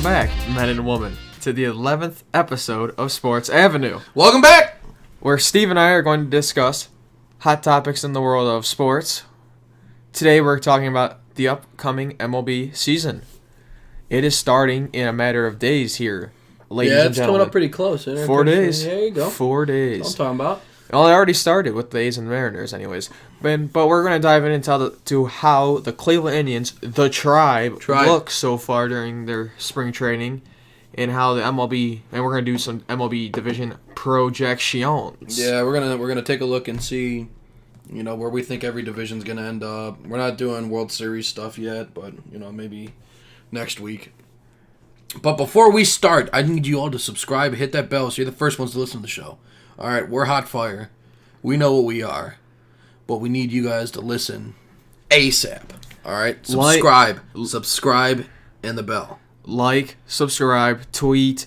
back, men and women, to the 11th episode of Sports Avenue. Welcome back! Where Steve and I are going to discuss hot topics in the world of sports. Today we're talking about the upcoming MLB season. It is starting in a matter of days here, ladies and gentlemen. Yeah, it's coming up pretty close. Isn't it? 4 days. There you go. 4 days. That's what I'm talking about. Well, it already started with the A's and Mariners anyways. But we're going to dive into how the Cleveland Indians, the tribe, look so far during their spring training, and how the MLB, and we're going to do some MLB division projections. Yeah, we're gonna take a look and see, where we think every division's gonna end up. We're not doing World Series stuff yet, but maybe next week. But before we start, I need you all to subscribe, hit that bell, so you're the first ones to listen to the show. All right, we're hot fire. We know what we are, but we need you guys to listen ASAP. All right, subscribe, and the bell. Like, subscribe, tweet.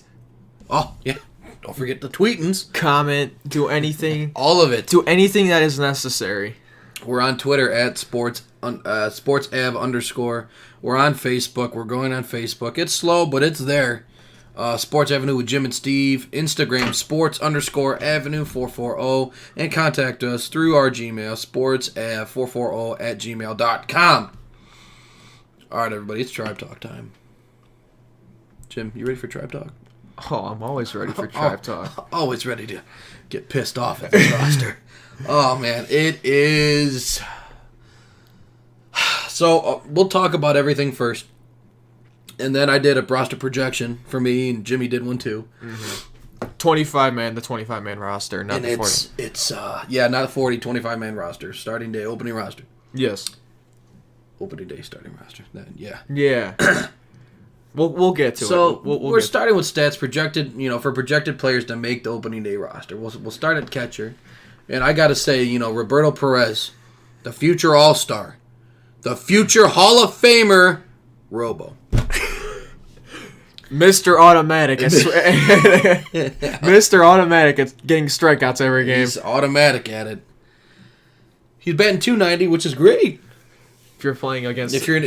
Oh yeah, don't forget the tweetings. Comment, do anything. All of it. Do anything that is necessary. We're on Twitter at sportsav_. We're on Facebook. We're going on Facebook. It's slow, but it's there. Sports Avenue with Jim and Steve. Instagram, sports_avenue440. And contact us through our Gmail, sportsav440@gmail.com. All right, everybody, it's Tribe Talk time. Jim, you ready for Tribe Talk? Oh, I'm always ready for Tribe Talk. Always ready to get pissed off at this roster. Oh, man, it is... So, we'll talk about everything first. And then I did a roster projection for me, and Jimmy did one too. Mm-hmm. 25-man roster, not the 40. It's not a 40, 25-man roster. Starting day, opening roster. Yes. Opening day, starting roster. Then, yeah. Yeah. We'll get to it. So, we're starting with stats projected, for projected players to make the opening day roster. We'll start at catcher. And I got to say, Roberto Perez, the future All-Star, the future Hall of Famer, Robo. Mr. Automatic. Mr. Automatic is getting strikeouts every game. He's automatic at it. He's batting .290, which is great. If you're playing against... If you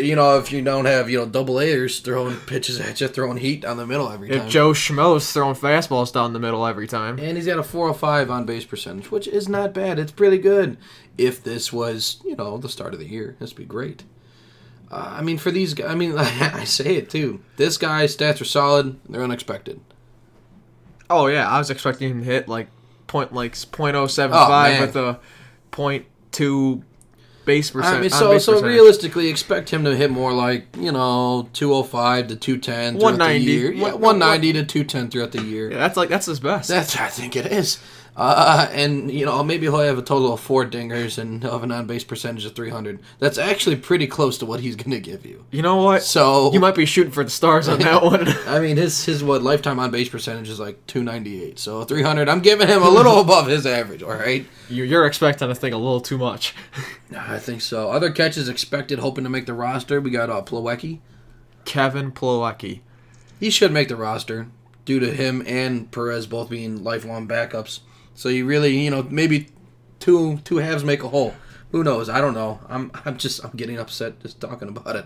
don't have, double A's throwing pitches at you, throwing heat down the middle every time. If Joe Schmo's throwing fastballs down the middle every time. And he's got a 405 on base percentage, which is not bad. It's pretty good. If this was, the start of the year, this would be great. For these guys, I say it too. This guy's stats are solid. They're unexpected. Oh, yeah. I was expecting him to hit .075 with a .2 base percent. So realistically, expect him to hit more like, 205 to 210 throughout the year. 190 to 210 throughout the year. Yeah, that's his best. I think it is. And maybe he'll have a total of 4 dingers and he'll have an on-base percentage of 300. That's actually pretty close to what he's going to give you. You know what? So you might be shooting for the stars on that one. His lifetime on-base percentage is like 298. So 300, I'm giving him a little above his average, all right? You're expecting a thing a little too much. I think so. Other catches expected, hoping to make the roster. We got Plawecki. Kevin Plawecki. He should make the roster due to him and Perez both being lifelong backups. So you really, maybe two halves make a whole. Who knows? I don't know. I'm getting upset just talking about it.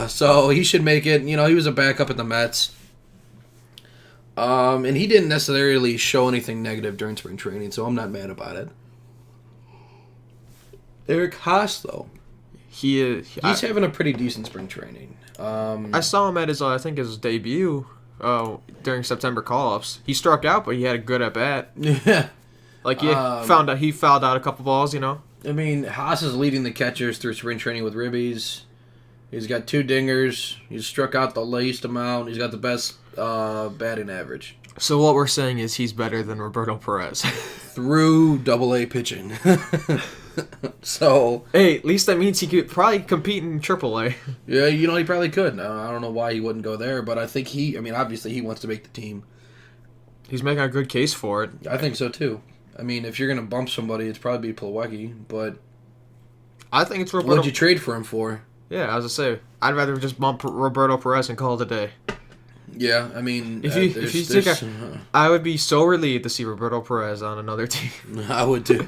So he should make it. He was a backup at the Mets. And he didn't necessarily show anything negative during spring training, so I'm not mad about it. Eric Haas, though. He's having a pretty decent spring training. I saw him at his debut. During September call-ups, he struck out, but he had a good at bat. Yeah, he fouled out a couple balls. Haas is leading the catchers through spring training with ribbies. He's got 2 dingers. He's struck out the least amount. He's got the best batting average. So what we're saying is he's better than Roberto Perez through AA pitching. So hey, at least that means he could probably compete in AAA. Yeah, he probably could. I don't know why he wouldn't go there, but I think obviously he wants to make the team. He's making a good case for it. I think so too. If you're gonna bump somebody, it's probably Plawecki, but I think it's Roberto. What'd you trade for him for? Yeah, I was gonna say I'd rather just bump Roberto Perez and call it a day. Yeah, I would be so relieved to see Roberto Perez on another team. I would too.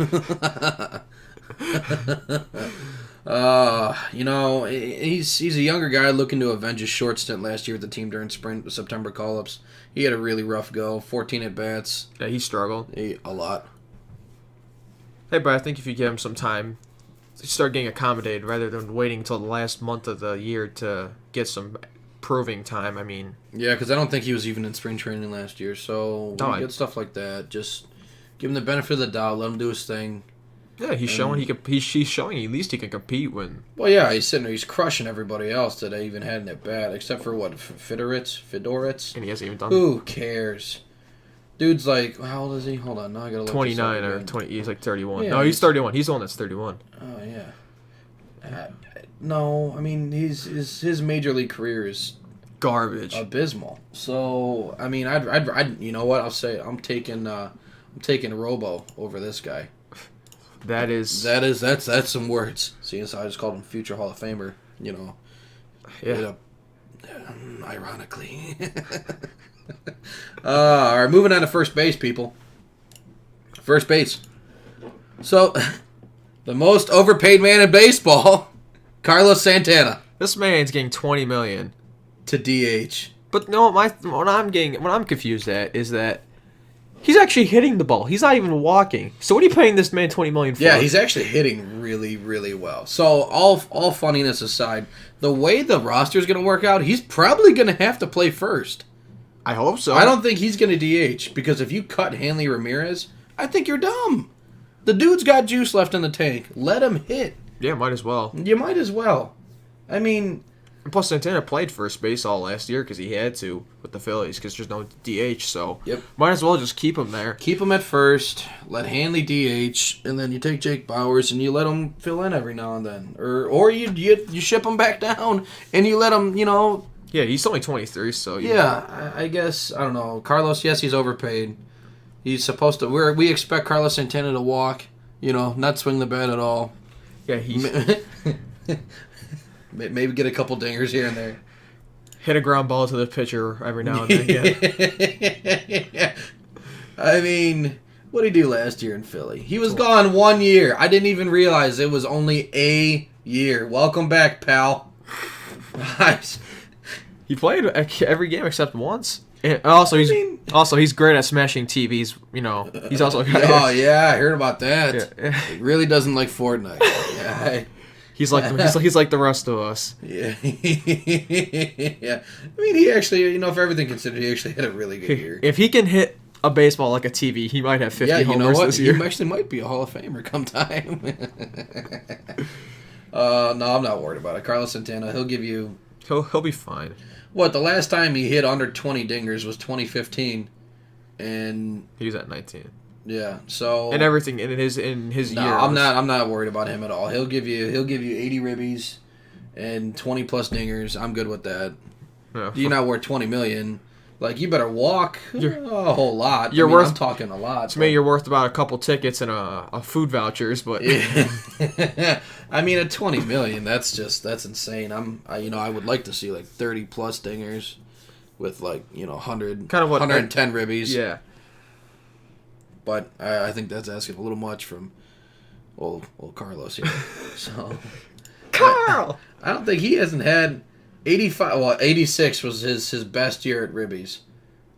He's a younger guy looking to avenge his short stint last year with the team during September call-ups. He had a really rough go, 14 at-bats. Yeah, he struggled. A lot. Hey, but I think if you give him some time, start getting accommodated rather than waiting until the last month of the year to get some proving time. I mean, yeah, because I don't think he was even in spring training last year. So when you get stuff like that, just give him the benefit of the doubt. Let him do his thing. Yeah, he's showing he's showing at least he can compete when. Well, yeah, he's sitting there. He's crushing everybody else that even had an at bat, except for what Fidoritz, and he hasn't even done. Who cares? Dude's like, how old is he? Hold on, now I gotta look. 29 or 20. He's like 31. Yeah, no, he's 31. He's the one that's 31. Oh yeah. No, I mean his major league career is garbage, abysmal. So I mean, I'd you know what I'll say? I'm taking Robo over this guy. That's some words. See, as I just called him future Hall of Famer. You know. Yeah. Ironically. All right, moving on to first base, people. First base. So, the most overpaid man in baseball, Carlos Santana. This man's getting $20 million to DH. But no, what I'm confused at is that he's actually hitting the ball. He's not even walking. So what are you paying this man $20 million for? Yeah, he's actually hitting really, really well. So all funniness aside, the way the roster is going to work out, he's probably going to have to play first. I hope so. I don't think he's going to DH because if you cut Hanley Ramirez, I think you're dumb. The dude's got juice left in the tank. Let him hit. Yeah, might as well. You might as well. I mean... And plus, Santana played first base all last year because he had to with the Phillies because there's no DH, so might as well just keep him there. Keep him at first, let Hanley DH, and then you take Jake Bowers and you let him fill in every now and then. Or you ship him back down and you let him, Yeah, he's only 23, so... Yeah, I guess, I don't know. Carlos, yes, he's overpaid. He's supposed to... We expect Carlos Santana to walk, not swing the bat at all. Yeah, he's... Maybe get a couple dingers here and there. Hit a ground ball to the pitcher every now and then, yeah. I mean, what did he do last year in Philly? He was gone 1 year. I didn't even realize it was only a year. Welcome back, pal. He played every game except once. And also, he's great at smashing TVs. He's also. Oh yeah, I heard about that. Yeah. He really doesn't like Fortnite. Yeah. He's like the rest of us. Yeah. Yeah. I mean, he actually, for everything considered, he actually had a really good year. If he can hit a baseball like a TV, he might have 50 homers this year. He actually might be a Hall of Famer come time. No, I'm not worried about it. Carlos Santana, he'll be fine. What, the last time he hit under 20 dingers was 2015, and he was at 19. Yeah, so and everything in his year. I'm not worried about him at all. He'll give you 80 ribbies and 20 plus dingers. I'm good with that. Yeah. You're not worth $20 million. Like, you better walk a whole lot. I'm talking a lot. To me, you're worth about a couple tickets and a food vouchers, but yeah. I mean, at $20 million, that's insane. I would like to see like 30 plus dingers with 100 kind of 110 ribbies. Yeah. But I think that's asking a little much from old Carlos here. So Carl, I don't think he hasn't had 85. Well, 86 was his best year at ribbies.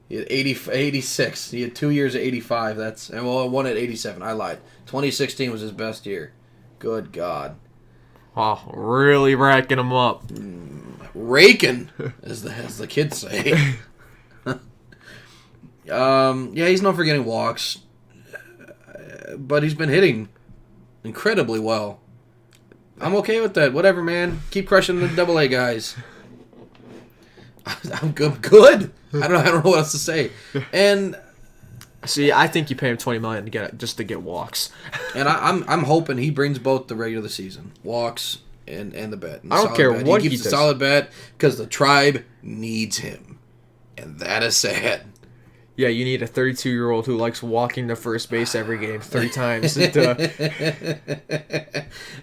He had 86. He had 2 years at 85. One at 87. I lied. 2016 was his best year. Good God. Wow, really racking him up. Raking, as the kids say. Yeah, he's known for getting walks, but he's been hitting incredibly well. I'm okay with that. Whatever, man. Keep crushing the AA guys. I'm good. I don't know what else to say. And see, I think you pay him $20 million to get walks. And I'm hoping he brings both the regular season walks and the bat. I don't care what he keeps the solid bat because the tribe needs him, and that is sad. Yeah, you need a 32-year-old who likes walking to first base every game 3 times.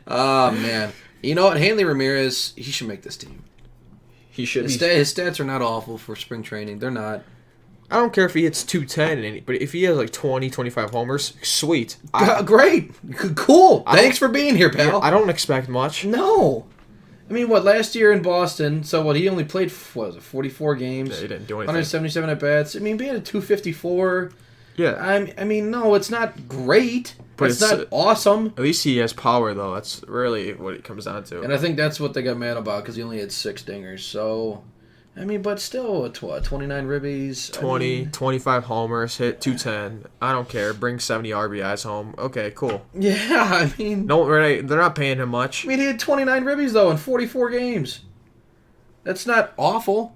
Oh, man. You know what? Hanley Ramirez, he should make this team. He should. His stats are not awful for spring training. They're not. I don't care if he hits 210, but if he has like 20, 25 homers, sweet. Great. Cool. Thanks for being here, pal. Yeah, I don't expect much. No. I mean, last year in Boston, so he only played, 44 games? Yeah, he didn't do anything. 177 at-bats. I mean, being at 254. Yeah. I mean, no, it's not great. But it's not awesome. At least he has power, though. That's really what it comes down to. And I think that's what they got mad about, because he only had 6 dingers. So, I mean, but still, 29 ribbies. 25 homers, hit 210. I don't care. Bring 70 RBIs home. Okay, cool. Yeah, I mean... No, they're not paying him much. I mean, he had 29 ribbies, though, in 44 games. That's not awful.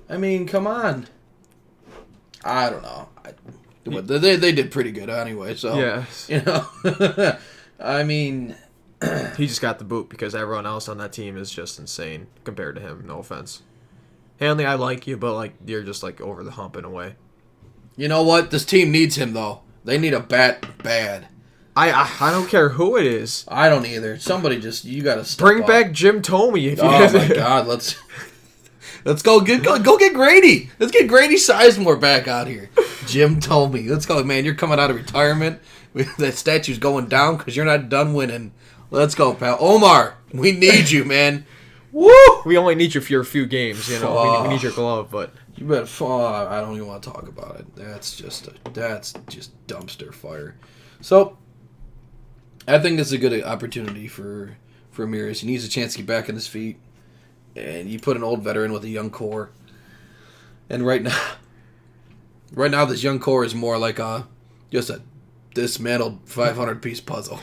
I mean, come on. I don't know. They did pretty good anyway, so... Yeah. You know? I mean... He just got the boot because everyone else on that team is just insane compared to him. No offense. Hanley, I like you, but like you're just like over the hump in a way. You know what? This team needs him, though. They need a bat bad. I don't care who it is. I don't either. Somebody you gotta step Bring up. back Jim Thome if you Oh my God, let's go get Grady. Let's get Grady Sizemore back out here. Jim Thome. Let's go, man. You're coming out of retirement. That statue's going down because you're not done winning. Let's go, pal. Omar, we need you, man. Woo! We only need you for a few games, you know. We need your glove, but you better fall. I don't even want to talk about it. That's just dumpster fire. So, I think it's a good opportunity for Ramirez. He needs a chance to get back on his feet, and you put an old veteran with a young core. And right now, this young core is more like just a dismantled 500-piece puzzle.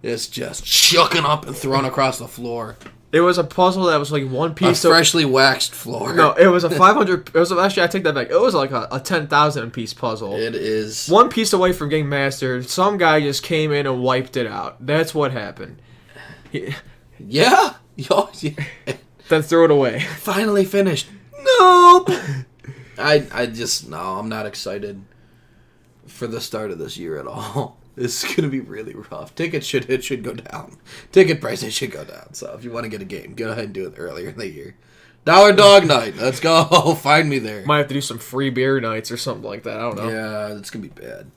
It's just chucking up and thrown across the floor. It was a puzzle that was like one piece of freshly waxed floor. No, it was a 500. Actually, I take that back. It was like a 10,000 piece puzzle. It is one piece away from getting mastered. Some guy just came in and wiped it out. That's what happened. Yeah. Then threw it away. Finally finished. Nope. I'm not excited for the start of this year at all. This is going to be really rough. Tickets should go down. Ticket prices should go down. So if you want to get a game, go ahead and do it earlier in the year. Dollar Dog Night. Let's go. Find me there. Might have to do some free beer nights or something like that. I don't know. Yeah, it's going to be bad.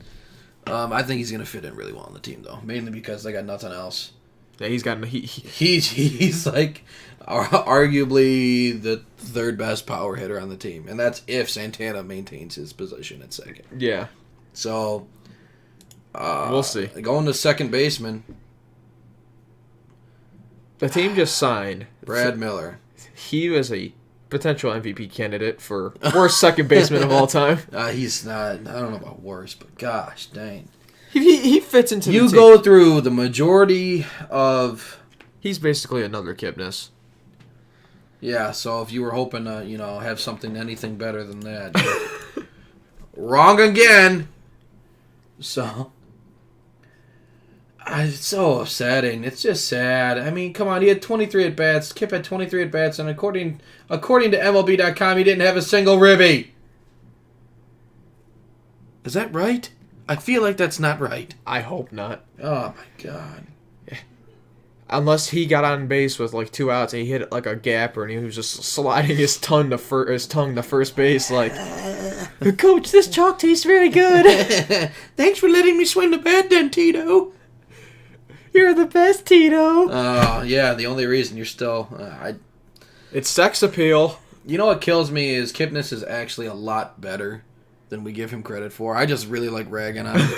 I think he's going to fit in really well on the team, though. Mainly because they got nothing else. Yeah, he's like arguably the third best power hitter on the team. And that's if Santana maintains his position at second. Yeah. So... we'll see. Going to second baseman. The team just signed Brad Miller. He was a potential MVP candidate for worst second baseman of all time. He's not. I don't know about worst, but gosh dang. He fits into the team. You go through the majority of... He's basically another Kipnis. Yeah, so if you were hoping to, have anything better than that. Wrong again. So... It's so upsetting. It's just sad. I mean, come on. He had 23 at-bats. Kip had 23 at-bats, and according to MLB.com, he didn't have a single ribby. Is that right? I feel like that's not right. I hope not. Oh, my God. Unless he got on base with, 2 outs, and he hit, a gapper, and he was just sliding his tongue to first base, Coach, this chalk tastes very good. Thanks for letting me swing the bat then, Tito. You're the best, Tito. Yeah, the only reason you're still... It's sex appeal. You know what kills me is Kipnis is actually a lot better than we give him credit for. I just really like ragging on him.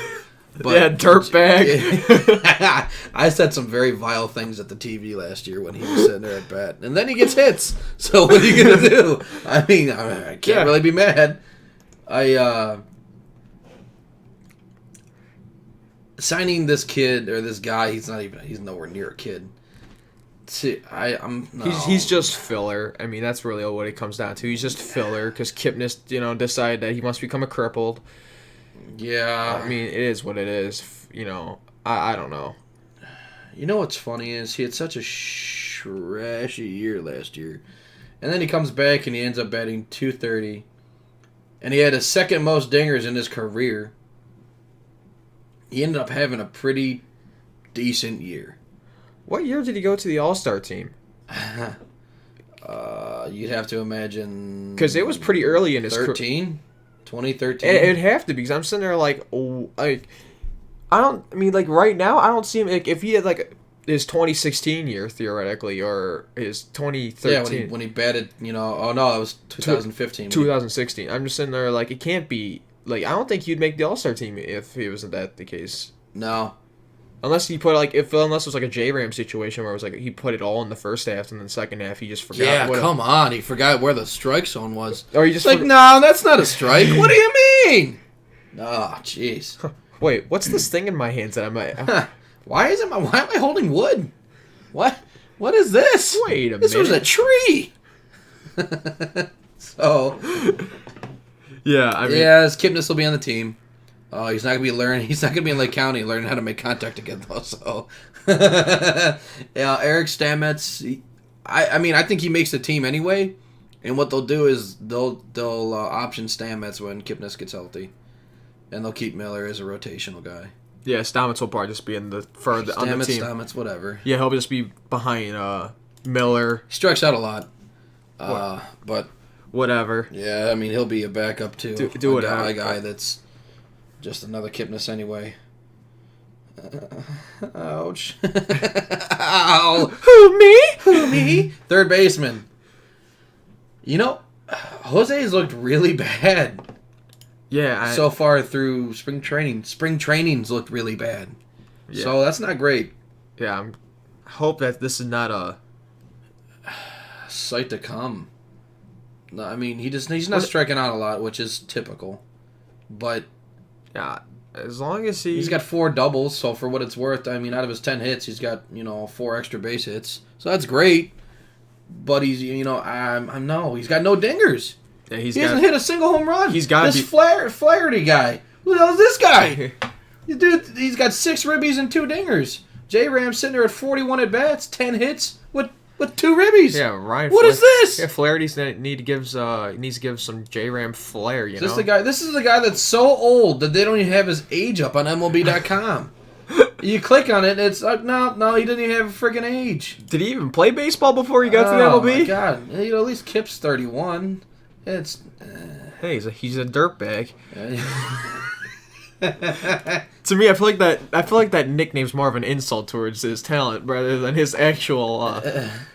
But, yeah, dirtbag. I said some very vile things at the TV last year when he was sitting there at bat. And then he gets hits. So what are you going to do? I mean, I can't really be mad. Signing this kid or this guy, he's nowhere near a kid. See, He's just filler. I mean, that's really what it comes down to. He's just filler because Kipnis, decided that he must become a crippled. Yeah. I mean, it is what it is. I don't know. You know what's funny is he had such a trashy year last year. And then he comes back and he ends up batting .230. And he had his second most dingers in his career. He ended up having a pretty decent year. What year did he go to the All-Star team? You'd have to imagine... Because it was pretty early in his career. 2013? It'd have to be, because I'm sitting there like, right now, I don't see him, like, if he had, like, his 2016 year, theoretically, or his 2013. Yeah, when he batted, it was 2015. 2016. I'm just sitting there like, it can't be, like, I don't think he'd make the All-Star team if he wasn't that the case. No. Unless he put, like, unless it was like a J-Ram situation where it was like, he put it all in the first half, and then the second half, he just forgot. Yeah, come on. He forgot where the strike zone was. Or he just no, that's not a strike. What do you mean? Oh, jeez. Wait, what's this thing in my hands that Why am I holding wood? What is this? Wait a minute. This was a tree. So, yeah, his Kipnis will be on the team. He's not gonna be in Lake County learning how to make contact again though. So, Eric Stamets. I think he makes the team anyway. And what they'll do is they'll option Stamets when Kipnis gets healthy, and they'll keep Miller as a rotational guy. Yeah, Stamets will probably just be on the team. Stamets, whatever. Yeah, he'll just be behind Miller. He strikes out a lot, but whatever. Yeah, I mean he'll be a backup too. Do a guy that's just another Kipnis anyway. Ouch! Ow! Who me? Third baseman. Jose's looked really bad. Yeah. So far through spring training. Spring trainings looked really bad. Yeah. So that's not great. Yeah, I hope that this is not a sight to come. No, I mean, he's not striking out a lot, which is typical. But yeah, as long as he's got 4 doubles, so for what it's worth, I mean, out of his 10 hits, he's got 4 extra base hits, so that's great. But he's he's got no dingers. Yeah, he hasn't hit a single home run. He's got this Flaherty guy. Who the hell is this guy? Dude, he's got 6 ribbies and 2 dingers. J-Ram's sitting there at 41 at bats, 10 hits with 2 ribbies. Yeah, Ryan. What is this? Yeah, Flaherty's needs to give some J-Ram flair. This is the guy that's so old that they don't even have his age up on MLB.com. You click on it, and it's no, he didn't even have a freaking age. Did he even play baseball before he got to the MLB? Oh my god! At least Kip's 31. It's hey, he's a dirtbag. To me, I feel like that nickname's more of an insult towards his talent rather than his actual.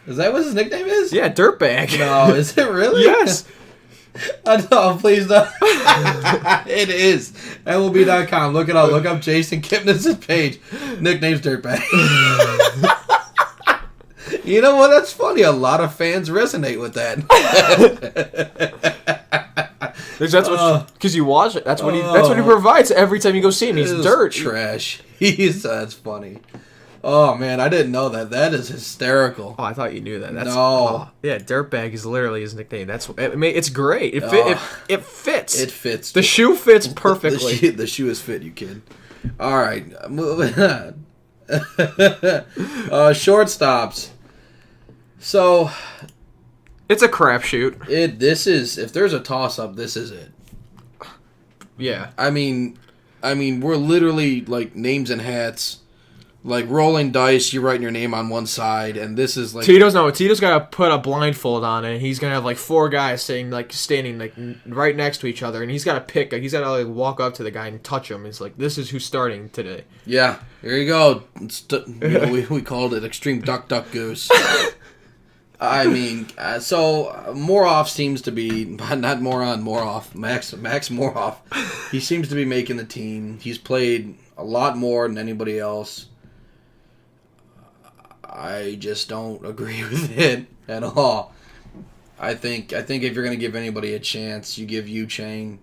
Is that what his nickname is? Yeah, dirtbag. No, is it really? Yes. No, please don't. It is. MLB.com. Look it up. Look up Jason Kipnis' page. Nickname's Dirtbag. You know what? That's funny. A lot of fans resonate with that. Because you watch it. That's what he provides every time you go see him. He's dirt. Trash. That's funny. Oh man, I didn't know that. That is hysterical. Oh, I thought you knew that. Yeah, dirtbag is literally his nickname. It's great. It fits. It fits. The shoe fits perfectly. The shoe is fit, you kid. All right, moving on. Shortstops. So, it's a crapshoot. If there's a toss up, this is it. Yeah. I mean, we're literally like names and hats. Like rolling dice, you're writing your name on one side, and this is like Tito's got to put a blindfold on it. And he's gonna have like 4 guys standing like right next to each other, and he's got to pick. He's got to like walk up to the guy and touch him. It's like, this is who's starting today. Yeah, here you go. We called it Extreme Duck Goose. I mean, so Moroff seems to be not Moroff. Max Moroff. He seems to be making the team. He's played a lot more than anybody else. I just don't agree with it at all. I think if you're going to give anybody a chance, you give Yu Chang.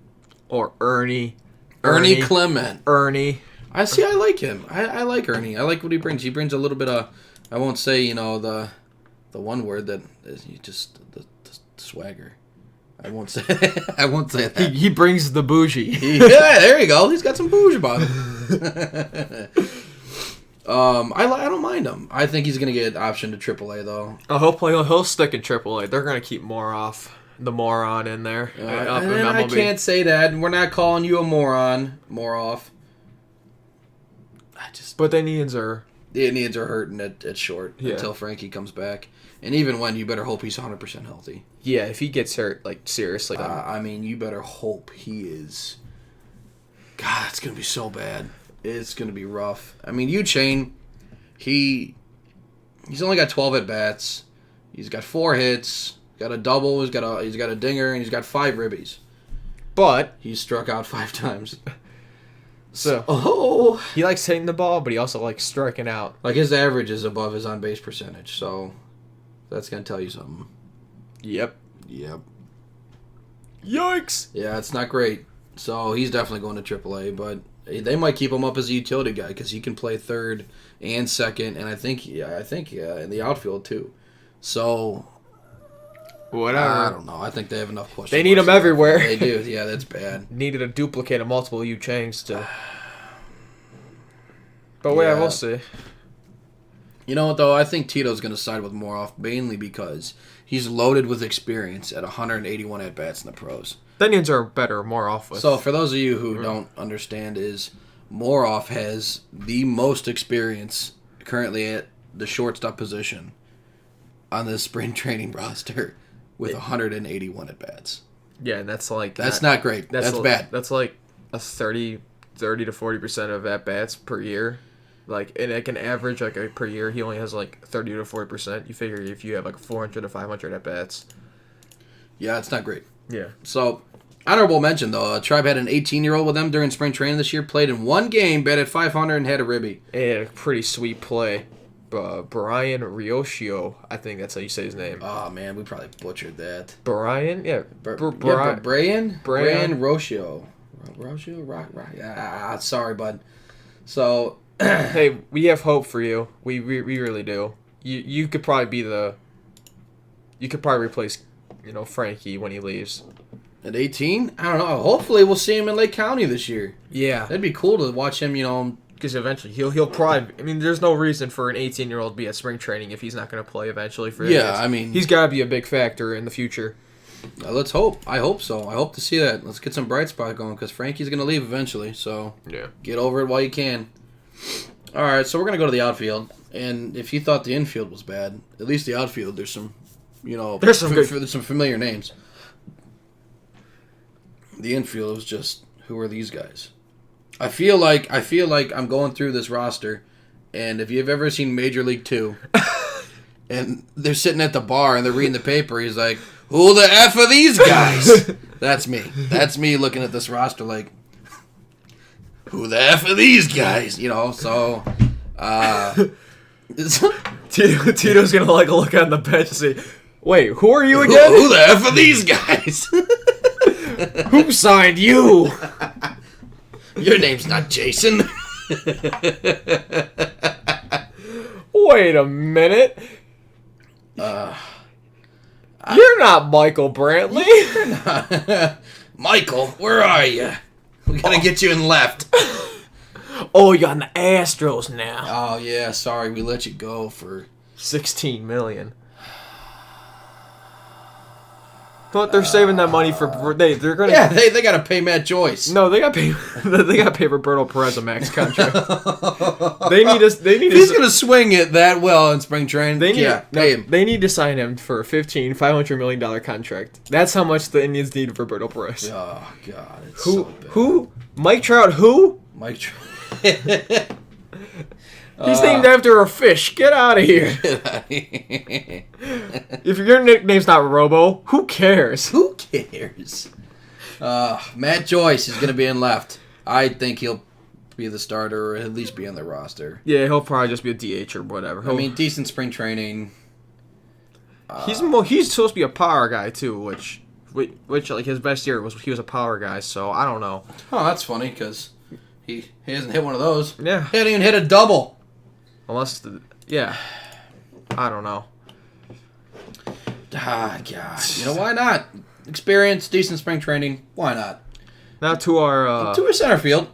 Or Ernie Clement. Ernie. I like him. I like Ernie. I like what he brings. He brings a little bit of, I won't say, the one word that is just the swagger. I won't say that. He brings the bougie. Yeah, there you go. He's got some bougie about him. I don't mind him. I think he's gonna get optioned to AAA though. Oh, he'll stick in AAA. They're gonna keep the moron in there. I can't say that. We're not calling you a moron, Moroff. But the Indians are hurting at short until Frankie comes back. And even when, you better hope he's 100% healthy. Yeah, if he gets hurt, like, seriously. I mean, you better hope he is. God, it's going to be so bad. It's going to be rough. I mean, Chain, he's only got 12 at-bats. He's got 4 hits, got a double, he's got a dinger, and he's got 5 ribbies. But he's struck out 5 times. So he likes hitting the ball, but he also likes striking out. Like, his average is above his on-base percentage, so that's going to tell you something. Yep. Yikes! Yeah, it's not great. So he's definitely going to AAA, but they might keep him up as a utility guy because he can play third and second, and I think in the outfield too. So whatever. I don't know. I think they have enough questions. They need him everywhere. They do. Yeah, that's bad. Needed a duplicate of multiple Changs to. But yeah, we'll see. You know what though? I think Tito's going to side with Moroff mainly because he's loaded with experience at 181 at bats in the pros. The Indians are better Moroff with. So for those of you who don't understand, is Moroff has the most experience currently at the shortstop position on the spring training roster with 181 at bats. Yeah, and that's like that's not great. That's bad. That's like a 30 to 40% of at bats per year. Like, and like an average per year, he only has like 30 to 40%. You figure if you have like 400 to 500 at bats. Yeah, it's not great. Yeah. So, honorable mention though, Tribe had an 18-year-old with them during spring training this year. Played in one game, batted 500, and had a ribby. And a pretty sweet play. Brian Riocio, I think that's how you say his name. Oh man, we probably butchered that. Brian, yeah. Brian Rocio. Yeah, sorry, bud. So, hey, we have hope for you. We really do. You could probably be you could probably replace, Frankie when he leaves. At 18? I don't know. Hopefully we'll see him in Lake County this year. Yeah. That'd be cool to watch him, because eventually he'll probably. I mean, there's no reason for an 18-year-old to be at spring training if he's not going to play eventually for. Yeah, I mean, he's got to be a big factor in the future. Let's hope. I hope so. I hope to see that. Let's get some bright spot going because Frankie's going to leave eventually. So yeah, get over it while you can. All right, so we're going to go to the outfield, and if you thought the infield was bad, at least the outfield there's some, there's some familiar names. The infield was just, who are these guys? I feel like I'm going through this roster, and if you've ever seen Major League 2, and they're sitting at the bar and they're reading the paper, he's like, who the F are these guys? That's me. That's me looking at this roster like, who the F are these guys? So, Tito's going to look on the bench and say, wait, who are you again? Who the F are these guys? Who signed you? Your name's not Jason. Wait a minute. You're not Michael Brantley. You're not. Michael, where are you? We gotta get you in left. Oh, you're on the Astros now. Oh, yeah, sorry. We let you go for $16 million. But they're saving that money for they're gonna. Yeah, they gotta pay Matt Joyce. No, they gotta pay Roberto Perez a max contract. They need us. If he's gonna swing it that well in spring training, pay him. They need to sign him for a $500 million contract. That's how much the Indians need Roberto Perez. Oh God, it's who? So bad. Who? Mike Trout? Who? Mike Trout. He's named after a fish. Get out of here. If your nickname's not Robo, who cares? Who cares? Matt Joyce is going to be in left. I think he'll be the starter or at least be on the roster. Yeah, he'll probably just be a DH or whatever. Decent spring training. He's supposed to be a power guy too, which like his best year was he was a power guy. So I don't know. Oh, that's funny because he hasn't hit one of those. Yeah, he hasn't even hit a double. Unless, I don't know. Ah, God. Why not? Experience, decent spring training. Why not? Now to our center field.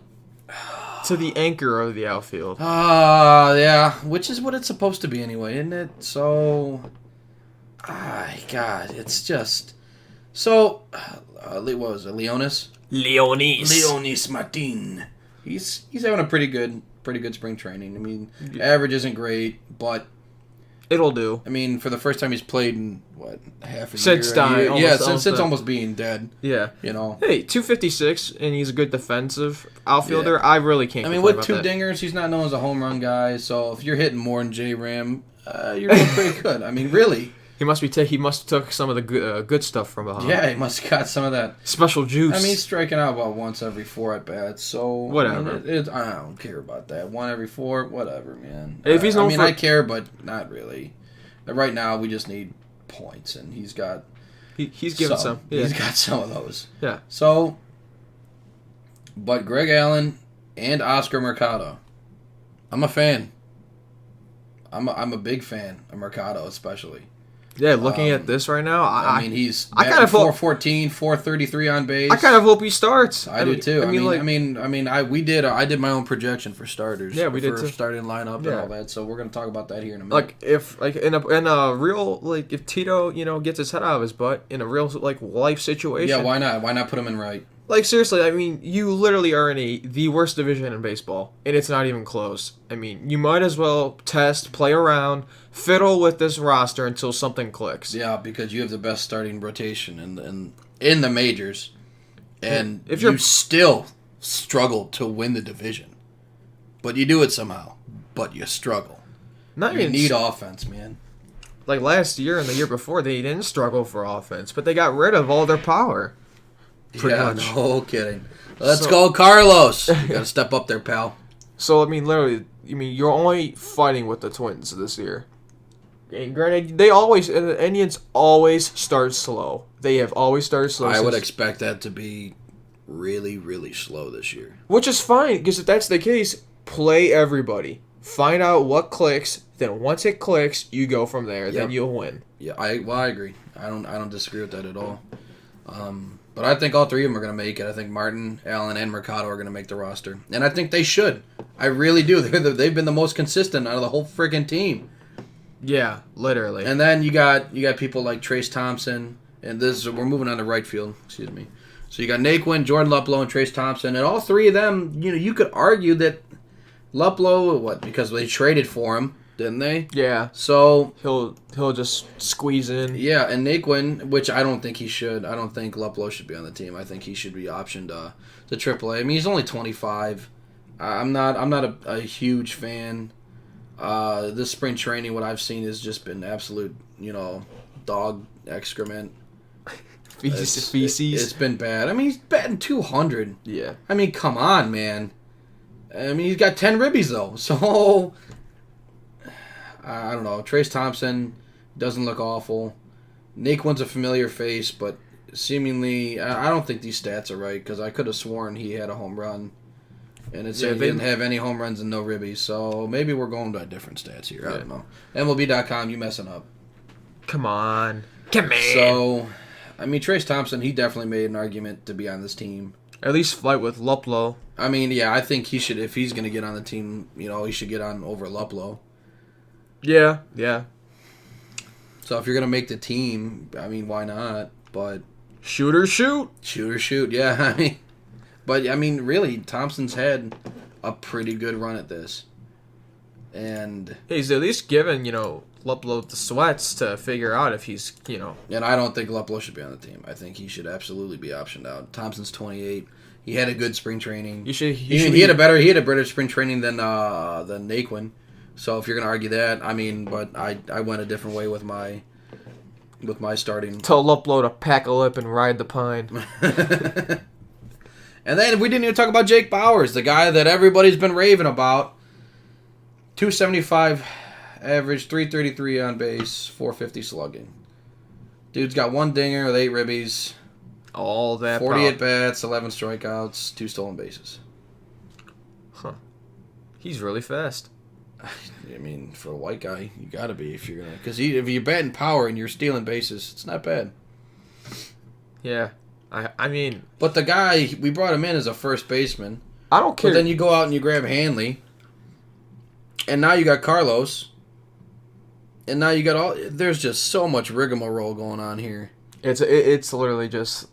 To the anchor of the outfield. Yeah. Which is what it's supposed to be anyway, isn't it? So, God, it's just... So, what was it, Leonis? Leonis Martin. He's having a pretty good spring training. Average isn't great, but It'll do. I mean, for the first time he's played in, what, half a since year? Dying. Yeah, since almost being dead. Yeah. You know. Hey, 256, and he's a good defensive outfielder. Yeah. I really can't I mean, with 2 dingers, he's not known as a home run guy, so if you're hitting more than J-Ram, you're doing pretty good. I mean, really. He must took some of the good stuff from behind. Yeah, he must have got some of that special juice. I mean, he's striking out about once every 4 at bats, so whatever. I mean, I don't care about that. 1 every 4, whatever, man. If he's known I care, but not really. Right now, we just need points, and he's got. He's given some. Yeah. He's got some of those. Yeah. So, but Greg Allen and Oscar Mercado, I'm a fan. I'm a big fan of Mercado, especially. Yeah, looking at this right now, I mean, he's kind of 414, 433 on base. I kind of hope he starts. I do too. I did my own projection for starters. Yeah, we did too. Starting lineup and all that. So we're gonna talk about that here in a minute. Like if in a real if Tito gets his head out of his butt in a real life situation. Yeah, why not? Why not put him in right? Like seriously, I mean, you literally are in the worst division in baseball, and it's not even close. I mean, you might as well play around, fiddle with this roster until something clicks. Yeah, because you have the best starting rotation in the majors, and if you still struggle to win the division, but you do it somehow. But you struggle. You need offense, man. Like last year and the year before, they didn't struggle for offense, but they got rid of all their power. Pretty much. No kidding. Let's go, Carlos. You gotta step up there, pal. So I mean, literally, you're only fighting with the Twins this year. And granted, the Indians always start slow. They have always started slow. I would expect that to be really, really slow this year. Which is fine, because if that's the case, play everybody. Find out what clicks. Then once it clicks, you go from there. Yep. Then you'll win. Yeah, I agree. I don't disagree with that at all. But I think all 3 of them are going to make it. I think Martin, Allen, and Mercado are going to make the roster. And I think they should. I really do. They've been the most consistent out of the whole friggin' team. Yeah, literally. And then you got people like Trace Thompson. And we're moving on to right field. Excuse me. So you got Naquin, Jordan Luplow, and Trace Thompson. And all 3 of them, you could argue that Luplow, because they traded for him, didn't they? Yeah. So he'll just squeeze in. Yeah, and Naquin, which I don't think he should. I don't think Luplow should be on the team. I think he should be optioned to AAA. I mean, he's only 25. I'm not a huge fan. This spring training, what I've seen has just been absolute, dog excrement. Feces. It's been bad. I mean, he's batting 200. Yeah. I mean, come on, man. I mean, he's got 10 ribbies though, so. I don't know. Trace Thompson doesn't look awful. Naquin's a familiar face, but seemingly, I don't think these stats are right because I could have sworn he had a home run. And it said he didn't have any home runs and no ribbies, so maybe we're going by different stats here. I don't know. MLB.com, you messing up. Come on. So, I mean, Trace Thompson, he definitely made an argument to be on this team. At least fight with Luplow. I mean, yeah, I think he should, if he's going to get on the team, he should get on over Luplow. Yeah. So if you're going to make the team, I mean, why not? But shoot or shoot. Yeah, I mean, really, Thompson's had a pretty good run at this. And he's at least given, Luplow the sweats to figure out if he's, And I don't think Luplow should be on the team. I think he should absolutely be optioned out. Thompson's 28. He had a good spring training. He had a better spring training than Naquin. So if you're gonna argue that, I mean, but I went a different way with my starting. Tell Luplow to pack a lip and ride the pine. And then we didn't even talk about Jake Bauers, the guy that everybody's been raving about. 275 average, 333 on base, 450 slugging. Dude's got 1 dinger with 8 ribbies. All that 40 at bats, 11 strikeouts, 2 stolen bases. Huh. He's really fast. I mean, for a white guy, you gotta be if you're gonna. Because if you're batting power and you're stealing bases, it's not bad. Yeah, I mean. But the guy, we brought him in as a first baseman. I don't care. But then you go out and you grab Hanley, and now you got Carlos, and now you got all. There's just so much rigmarole going on here. It's literally just.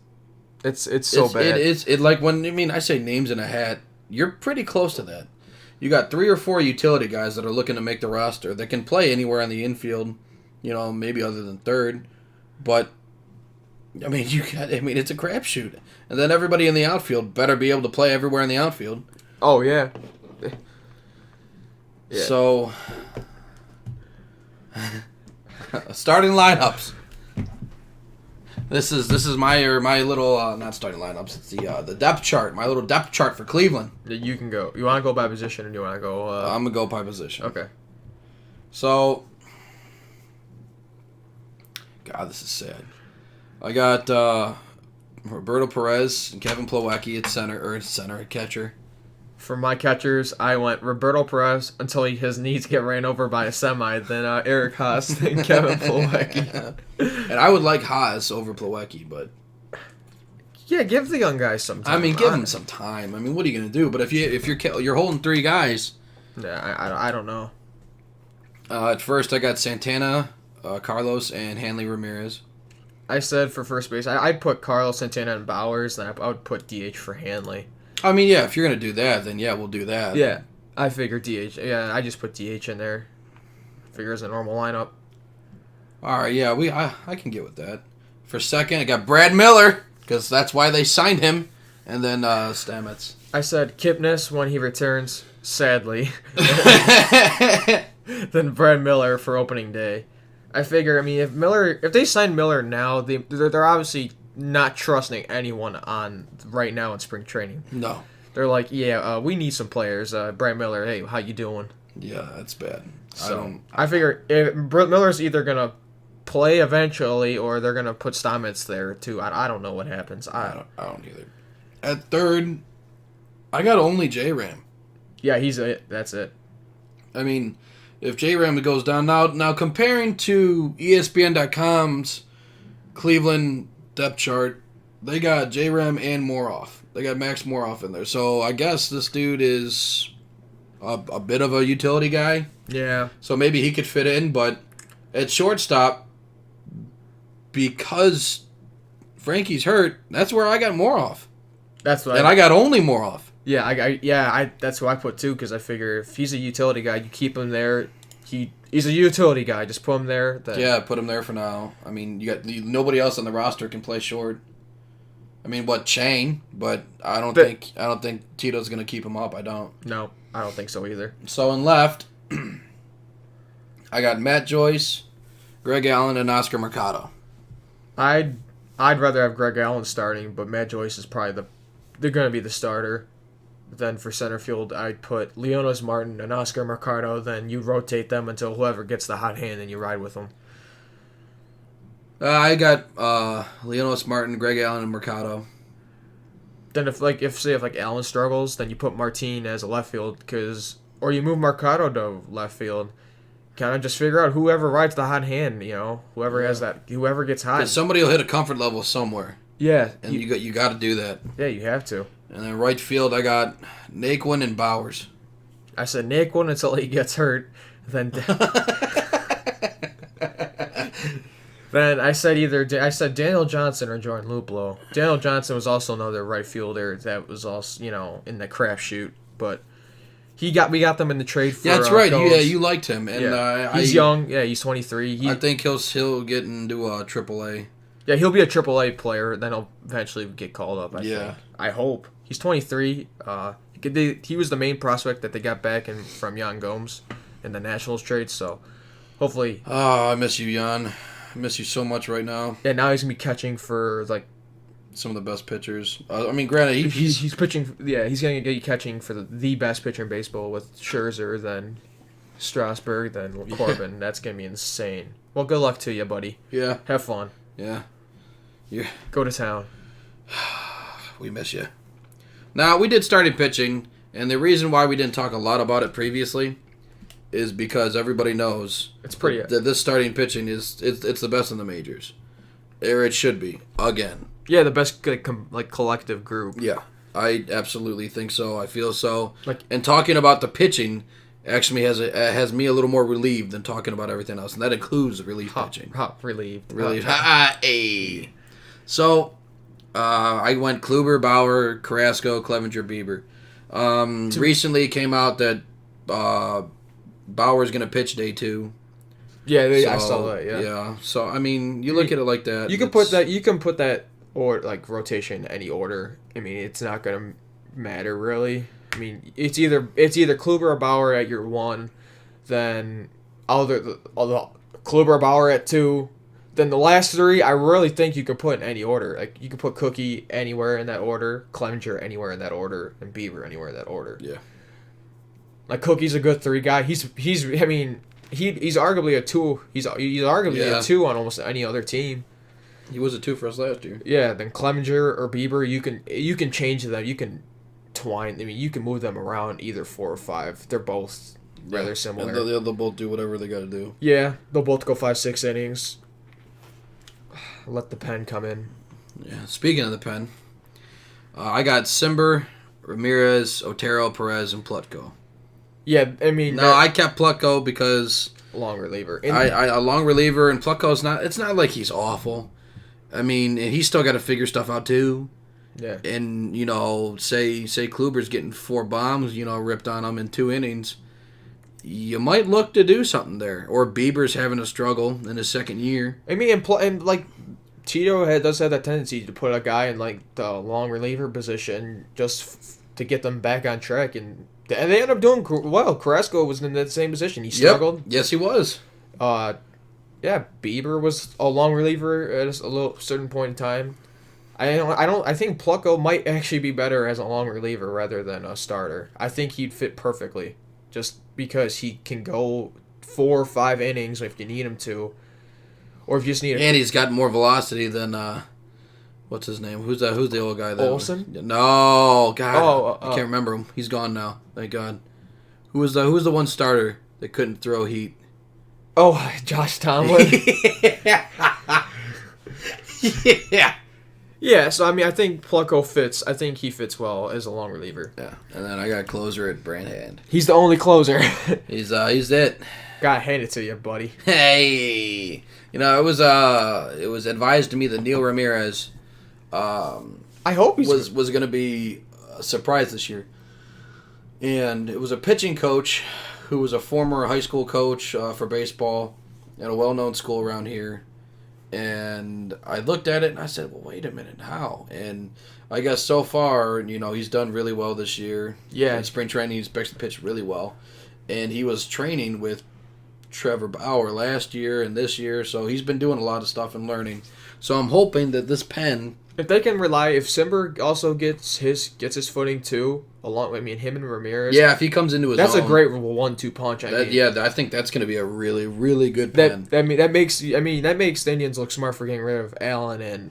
It's so bad. It's like when I say names in a hat. You're pretty close to that. you got 3 or 4 utility guys that are looking to make the roster that can play anywhere on the infield, maybe other than third. But, I mean, it's a crapshoot. And then everybody in the outfield better be able to play everywhere in the outfield. Oh, yeah. So, starting lineups. This is my little not starting lineups. It's the depth chart. My little depth chart for Cleveland. You can go. You want to go by position, or do you want to go? I'm gonna go by position. Okay. So, God, this is sad. I got Roberto Perez and Kevin Plawecki at catcher. For my catchers, I went Roberto Perez until his knees get ran over by a semi, then Eric Haas, then Kevin Plawecki. And I would like Haas over Plawecki, but yeah, give the young guys some time. I mean, give them some time. I mean, what are you gonna do? But if you're holding 3 guys, yeah, I don't know. At first, I got Santana, Carlos, and Hanley Ramirez. I said for first base, I'd put Carlos, Santana, and Bowers. Then I would put DH for Hanley. I mean, yeah, if you're going to do that, then yeah, we'll do that. Yeah, I figure DH. Yeah, I just put DH in there. Figure as a normal lineup. All right, yeah, I can get with that. For second, I got Brad Miller, because that's why they signed him. And then Stamets. I said Kipnis when he returns, sadly. Then Brad Miller for opening day. I figure, I mean, if they sign Miller now, they're obviously not trusting anyone on right now in spring training. No. They're like, yeah, we need some players. Brad Miller, hey, how you doing? Yeah, that's bad. So I figure if Miller's either gonna play eventually or they're gonna put Stamets there too. I don't know what happens. I don't either. At third, I got only J-Ram. Yeah, he's it. That's it. I mean, if J-Ram goes down now comparing to ESPN.com's Cleveland depth chart, they got J-Ram and Moroff. They got Max Moroff in there. So I guess this dude is a bit of a utility guy. Yeah. So maybe he could fit in, but at shortstop, because Frankie's hurt, that's where I got Moroff. I got only Moroff. Yeah, that's who I put too, because I figure if he's a utility guy, you keep him there. He's a utility guy. Just put him there. Yeah, put him there for now. I mean, nobody else on the roster can play short. I mean, Chang? But I don't think Tito's gonna keep him up. I don't. No, I don't think so either. So in left, I got Matt Joyce, Greg Allen, and Oscar Mercado. I'd rather have Greg Allen starting, but Matt Joyce is probably they're gonna be the starter. Then for center field, I'd put Leonis Martin and Oscar Mercado. Then you rotate them until whoever gets the hot hand, and you ride with them. I got Leonis Martin, Greg Allen, and Mercado. Then if Allen struggles, then you put Martin as a left field, or you move Mercado to left field. Kind of just figure out whoever rides the hot hand. Whoever gets hot. Somebody will hit a comfort level somewhere. Yeah, and you got to do that. Yeah, you have to. And then right field, I got Naquin and Bowers. I said Naquin until he gets hurt. Then I said Daniel Johnson or Jordan Luplow. Daniel Johnson was also another right fielder that was also in the crapshoot, but we got them in the trade for. Yeah, that's right. Combs. Yeah, you liked him, and he's young. Yeah, he's 23. I think he'll get into AAA. Yeah, he'll be a AAA player. Then he'll eventually get called up. I think. I hope. He's 23. He was the main prospect that they got back from Yan Gomes in the Nationals trade. So hopefully. Oh, I miss you, Yan. I miss you so much right now. Yeah, now he's gonna be catching for some of the best pitchers. I mean, granted, he's pitching. Yeah, he's gonna get catching for the best pitcher in baseball with Scherzer, then Strasburg, then Corbin. That's gonna be insane. Well, good luck to you, buddy. Yeah. Have fun. Yeah. Go to town. We miss you. Now, we did starting pitching, and the reason why we didn't talk a lot about it previously is because everybody knows it's pretty that this starting pitching it's the best in the majors. Or it should be, again. Yeah, the best collective group. Yeah, I absolutely think so. I feel so. And talking about the pitching actually has me a little more relieved than talking about everything else, and that includes relief pitching. Relieved. Hey. So, I went Kluber, Bauer, Carrasco, Clevenger, Bieber. Recently it came out that Bauer's going to pitch day 2. Yeah, I saw that. Yeah. Yeah. So I mean, you look at it like that. You can put that. You can put that or like rotation in any order. I mean, it's not gonna matter really. I mean, it's either Kluber or Bauer at your 1, then the Kluber or Bauer at 2. Then the last 3, I really think you could put in any order. Like you could put Cookie anywhere in that order, Clevenger anywhere in that order, and Bieber anywhere in that order. Yeah. Like Cookie's a good 3 guy. He's I mean. He's arguably a 2. He's arguably a 2 on almost any other team. He was a 2 for us last year. Yeah, then Clevenger or Bieber, you can change them. You can twine. I mean, you can move them around either 4 or 5. They're both rather similar. And they'll both do whatever they got to do. Yeah, they'll both go 5-6 innings. Let the pen come in. Yeah. Speaking of the pen, I got Simber, Ramirez, Otero, Perez, and Plutko. Yeah, I mean... No, I kept Plutko because... Long reliever. A long reliever, and Plutko's not... It's not like he's awful. I mean, and he's still got to figure stuff out, too. Yeah. And, say Kluber's getting 4 bombs, ripped on him in 2 innings. You might look to do something there. Or Bieber's having a struggle in his second year. I mean, and like, Tito does have that tendency to put a guy in, like, the long reliever position just to get them back on track, and they ended up doing well. Carrasco was in that same position. He struggled. Yep. Yes, he was. Yeah, Bieber was a long reliever at a little certain point in time. I think Plutko might actually be better as a long reliever rather than a starter. I think he'd fit perfectly, just because he can go 4 or 5 innings if you need him to, or if you just need. And he's got more velocity than what's his name? Who's that? Who's the old guy? Olsen? No, God, I can't remember him. He's gone now. Thank God. Who was the one starter that couldn't throw heat? Oh, Josh Tomlin. Yeah. Yeah, so I mean, I think Plutko fits. I think he fits well as a long reliever. Yeah, and then I got a closer at Branhand. He's the only closer. He's it. Gotta hand it to you, buddy. Hey, it was advised to me that Neil Ramirez. I hope he was going to be a surprise this year, and it was a pitching coach who was a former high school coach for baseball at a well-known school around here. And I looked at it and I said, well, wait a minute, how? And I guess so far, he's done really well this year. Yeah. In spring training, he's pitched really well. And he was training with Trevor Bauer last year and this year, so he's been doing a lot of stuff and learning. So I'm hoping that this pen... If they can rely, if Simber also gets his footing too, him and Ramirez. Yeah, if he comes into his that's own, a great 1-2 punch. I think that's going to be a really, really good pen. That makes the Indians look smart for getting rid of Allen and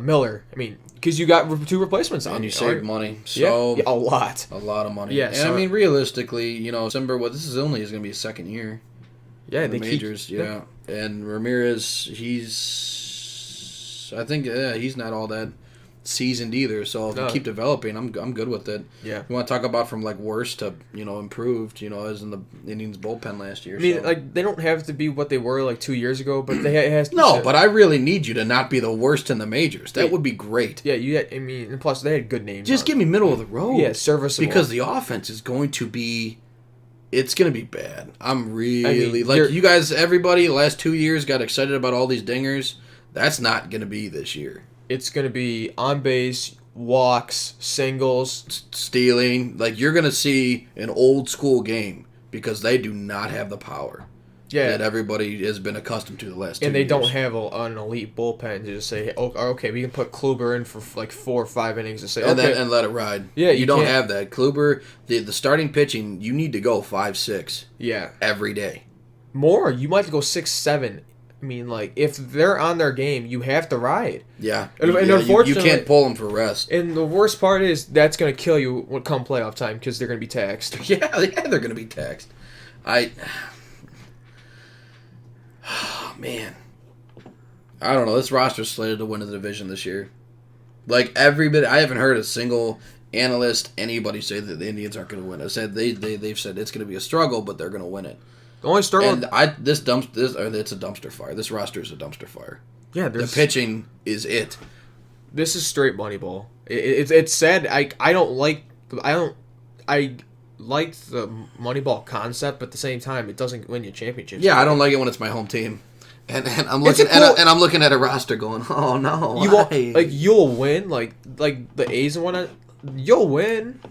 Miller. I mean, because you got 2 replacements on, and you saved money. So yeah, a lot of money. Yeah, and I mean, realistically, Simber, this is going to be his second year. Yeah, the majors. Yeah, and Ramirez, I think he's not all that seasoned either. So if you keep developing, I'm good with it. Yeah, you want to talk about from like worst to improved. As in the Indians bullpen last year. I mean, like they don't have to be what they were like 2 years ago, but but I really need you to not be the worst in the majors. That would be great. Yeah, and plus they had good names. Just give me middle of the road. Yeah, serviceable. Because the offense is going to be. It's going to be bad. I'm really... you guys, everybody, the last 2 years got excited about all these dingers. That's not going to be this year. It's going to be on base, walks, singles. Stealing. You're going to see an old school game because they do not have the power that everybody has been accustomed to the last 2 years. And they don't have an elite bullpen to just say, okay, we can put Kluber in for 4 or 5 innings and say, okay. And let it ride. Yeah, you don't have that. Kluber, the starting pitching, you need to go 5-6. Yeah. Every day. More. You might have to go 6-7. I mean, if they're on their game, you have to ride. Yeah. And unfortunately, you can't pull them for rest. And the worst part is that's going to kill you when come playoff time because they're going to be taxed. Yeah, they're going to be taxed. Man. I don't know. This roster's slated to win the division this year. Everybody, I haven't heard a single analyst, anybody say that the Indians aren't going to win. I said they've said it's going to be a struggle, but they're going to win it. The only struggle. And it's a dumpster fire. This roster is a dumpster fire. Yeah, the pitching is it. This is straight Moneyball. It's sad. I don't I like the Moneyball concept, but at the same time, it doesn't win you championships. Yeah, I don't like it when it's my home team. And I'm looking and I'm looking at a roster going, oh no, you'll win like the A's and whatnot. You'll win.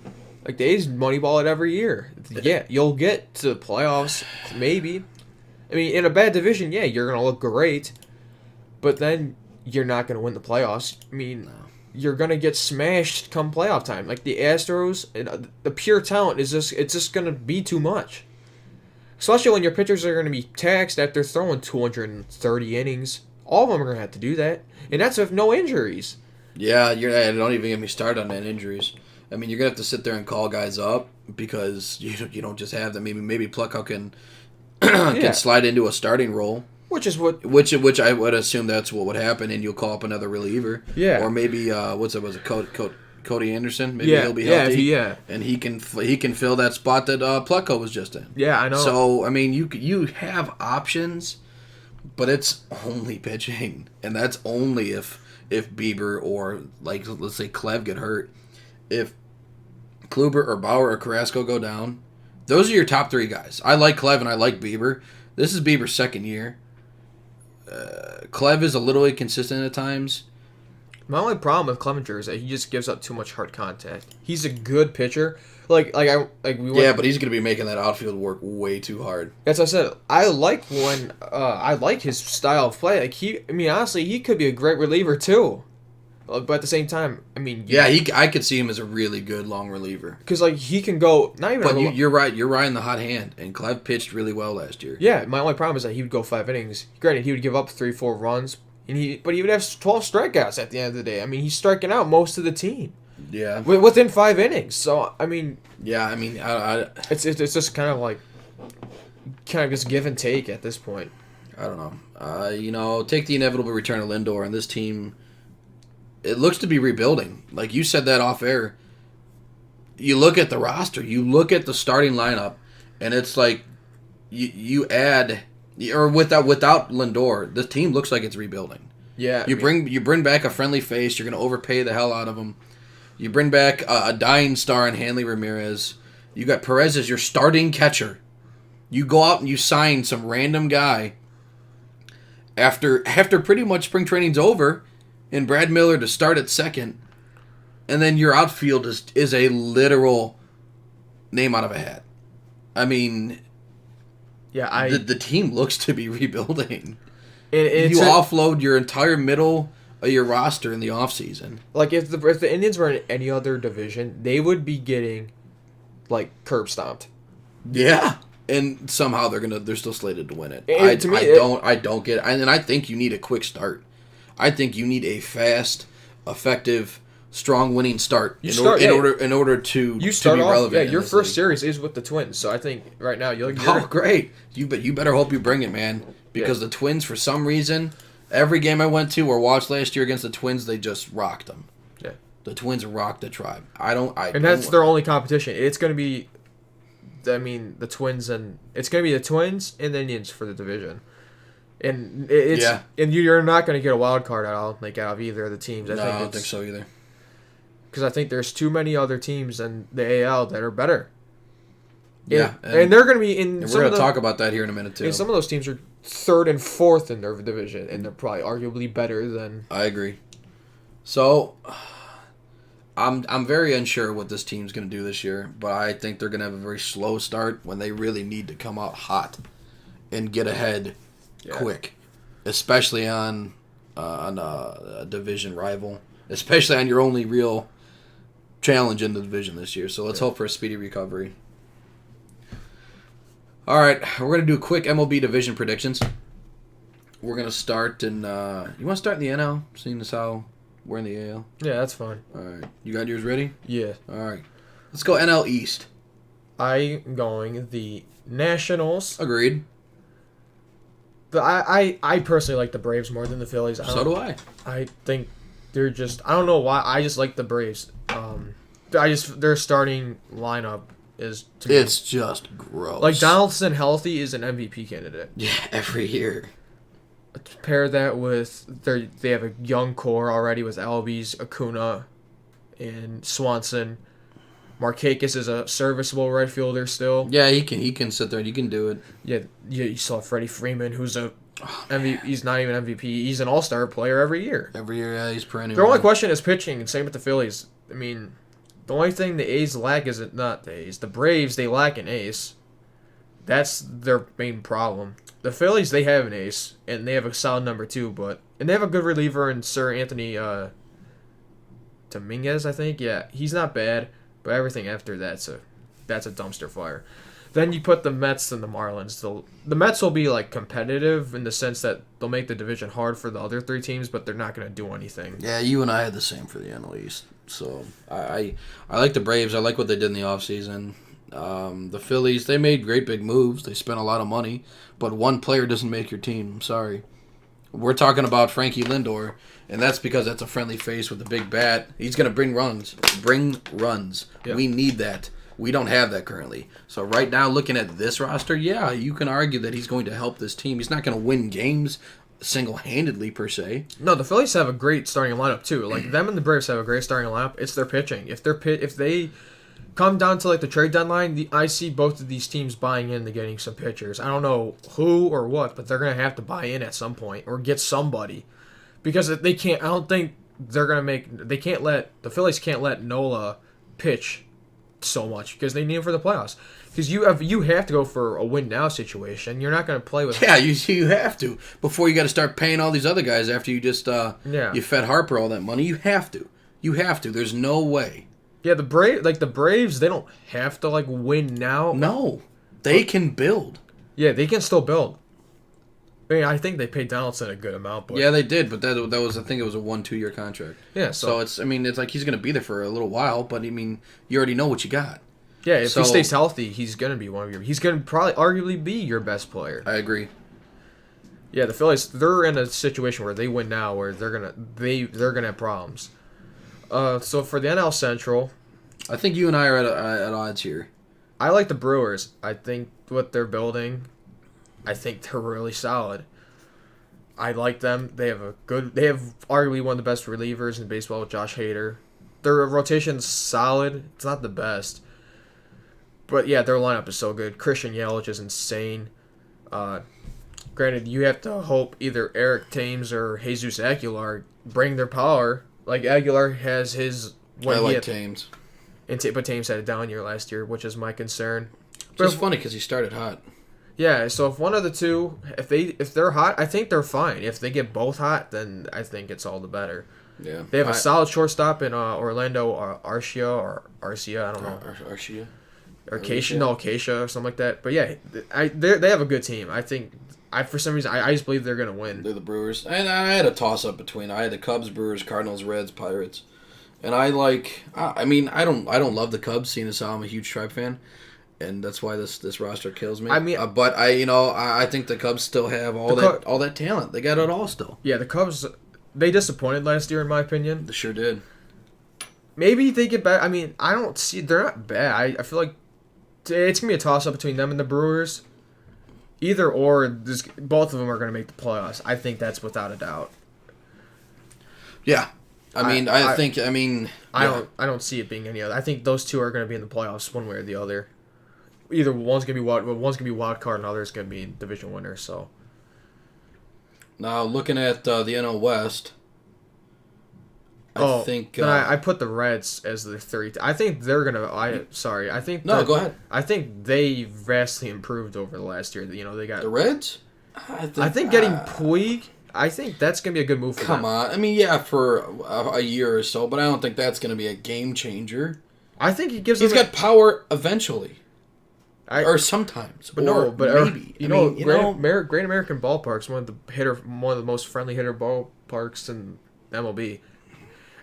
Like the A's Moneyball it every year. Yeah, you'll get to the playoffs maybe. I mean, in a bad division, yeah, you're gonna look great, but then you're not gonna win the playoffs. I mean, you're gonna get smashed come playoff time. Like the Astros, the pure talent is just gonna be too much. Especially when your pitchers are gonna be taxed after throwing 230 innings. All of them are gonna have to do that, and that's with no injuries. Yeah, don't even get me started on that injuries. I mean, you're gonna have to sit there and call guys up because you don't just have them. Maybe Pluckout can can slide into a starting role, which I would assume that's what would happen, and you'll call up another reliever. Yeah, or maybe was it Cody Anderson? Maybe he'll be healthy. And he can fill that spot that Pluckout was just in. Yeah, I know. So I mean, you have options, but it's only pitching, and that's only if Bieber or like let's say Clev get hurt. If Kluber or Bauer or Carrasco go down, those are your top three guys. I like Clev and I like Bieber. This is Bieber's second year. Clev is a little inconsistent at times. My only problem with Clevenger is that he just gives up too much hard contact. He's a good pitcher. But he's gonna be making that outfield work way too hard. As I said, I like his style of play. Honestly, he could be a great reliever too. But at the same time, I could see him as a really good long reliever. Because he can go not even. But you're right. You're riding the hot hand, and Clev pitched really well last year. Yeah, my only problem is that he would go 5 innings. Granted, he would give up 3-4 runs, but he would have 12 strikeouts at the end of the day. I mean, he's striking out most of the team. Yeah. Within 5 innings. So I mean. Yeah, it's just kind of just give and take at this point. I don't know. Take the inevitable return of Lindor, and this team. It looks to be rebuilding. Like you said that off air. You look at the roster, you look at the starting lineup, and it's like you add or without Lindor, the team looks like it's rebuilding. Yeah. You bring back a friendly face, you're going to overpay the hell out of him. You bring back a dying star in Hanley Ramirez. You got Perez as your starting catcher. You go out and you sign some random guy after pretty much spring training's over. And Brad Miller to start at second, and then your outfield is a literal name out of a hat. I mean, the team looks to be rebuilding. You offload your entire middle of your roster in the offseason. Like if the Indians were in any other division, they would be getting curb stomped. Yeah. And somehow they're still slated to win it. I don't get it. And I think you need a quick start. I think you need a fast, effective, strong winning start in order to be relevant. Yeah, your first series is with the Twins, so I think right now you're great. You better hope you bring it, man, because the Twins for some reason every game I went to or watched last year against the Twins, they just rocked them. Yeah, the Twins rocked the Tribe. That's their only competition. It's going to be, the Twins and the Indians for the division. And you're not going to get a wild card out of either of the teams. I don't think so either. Because I think there's too many other teams in the AL that are better. Yeah, and they're going to be in. And we're going to talk about that here in a minute too. And some of those teams are 3rd and 4th in their division, and they're probably arguably better than. I agree. So, I'm very unsure what this team's going to do this year, but I think they're going to have a very slow start when they really need to come out hot and get ahead. Quick, especially on a division rival, especially on your only real challenge in the division this year. So let's hope for a speedy recovery. All right, we're going to do quick MLB division predictions. We're going to start in... you want to start in the NL, seeing as how we're in the AL? Yeah, that's fine. All right. You got yours ready? Yeah. All right. Let's go NL East. I'm going the Nationals. Agreed. But I personally like the Braves more than the Phillies. So do I. I think they're just... I don't know why. I just like the Braves. Their starting lineup is... It's just gross. Like, Donaldson healthy is an MVP candidate. Yeah, every year. Pair that with... They have a young core already with Albies, Acuna, and Swanson. Markakis is a serviceable right fielder still. Yeah, he can sit there and he can do it. Yeah, you saw Freddie Freeman, who's a MVP. He's not even MVP. He's an all-star player every year. Every year, yeah, he's perennial. The only question is pitching, and same with the Phillies. I mean, the only thing the A's lack is not the A's. The Braves, they lack an ace. That's their main problem. The Phillies, they have an ace, and they have a solid number 2, and they have a good reliever in Sir Anthony Dominguez, I think. Yeah, he's not bad, but everything after that's a dumpster fire. Then you put the Mets and the Marlins. The Mets will be like competitive in the sense that they'll make the division hard for the other 3 teams, but they're not going to do anything. Yeah, you and I had the same for the NL East. So I like the Braves. I like what they did in the offseason. The Phillies, they made great big moves. They spent a lot of money, but one player doesn't make your team. I'm sorry. We're talking about Frankie Lindor, and that's because that's a friendly face with a big bat. He's going to bring runs. Yeah. We need that. We don't have that currently. So right now, looking at this roster, yeah, you can argue that he's going to help this team. He's not going to win games single-handedly, per se. No, the Phillies have a great starting lineup, too. Like, them and the Braves have a great starting lineup. It's their pitching. If they come down to, like, the trade deadline, I see both of these teams buying into getting some pitchers. I don't know who or what, but they're going to have to buy in at some point or get somebody. Because they can't, I don't think they're going to the Phillies can't let Nola pitch so much because they need him for the playoffs. Because you have to go for a win now situation. You're not going to play with. Yeah, you have to before you got to start paying all these other guys after you just you fed Harper all that money. You have to. There's no way. Yeah, the Braves, they don't have to like win now. No, they can build. Yeah, they can still build. I mean, I think they paid Donaldson a good amount, but yeah, they did. But that was, I think it was a 1-2 year contract. Yeah, so it's like he's going to be there for a little while. But I mean, you already know what you got. Yeah, if he stays healthy, he's going to be he's going to probably arguably be your best player. I agree. Yeah, the Phillies, they're in a situation where they win now, where they're gonna have problems. So for the NL Central, I think you and I are at odds here. I like the Brewers. I think what they're building, I think they're really solid. I like them. They have arguably one of the best relievers in baseball with Josh Hader. Their rotation's solid. It's not the best. But yeah, their lineup is so good. Christian Yelich is insane. Granted, you have to hope either Eric Thames or Jesus Aguilar bring their power. Like Aguilar has his. I like Thames. But Thames had a down year last year, which is my concern. But it's funny because he started hot. Yeah, so if one of the two, if they're hot, I think they're fine. If they get both hot, then I think it's all the better. Yeah, they have a solid shortstop in Orlando Arcia, I don't know. Arcia. Or Acacia or something like that. But yeah, they have a good team. I think for some reason I just believe they're gonna win. They're the Brewers, and I had a toss up between I had the Cubs, Brewers, Cardinals, Reds, Pirates, and I don't love the Cubs, seeing as how I'm a huge Tribe fan, and that's why this roster kills me. I mean, but I think the Cubs still have all that talent. They got it all still. Yeah, the Cubs, they disappointed last year in my opinion. They sure did. Maybe they get back. I mean, I don't see they're not bad. I feel like it's gonna be a toss up between them and the Brewers. Either or, both of them are gonna make the playoffs. I think that's without a doubt. Yeah, I don't see it being any other. I think those two are gonna be in the playoffs one way or the other. Either one's gonna be wild card, and the other's gonna be division winner. So now looking at the NL West. I put the Reds as the third. I think they're gonna. Go ahead. I think they vastly improved over the last year. They got the Reds. I think getting Puig. I think that's gonna be a good move for them. Come on, I mean, yeah, for a year or so, but I don't think that's gonna be a game changer. I think he's got power eventually, or sometimes, maybe. Great American Ballpark's one of the most friendly hitter ballparks in MLB.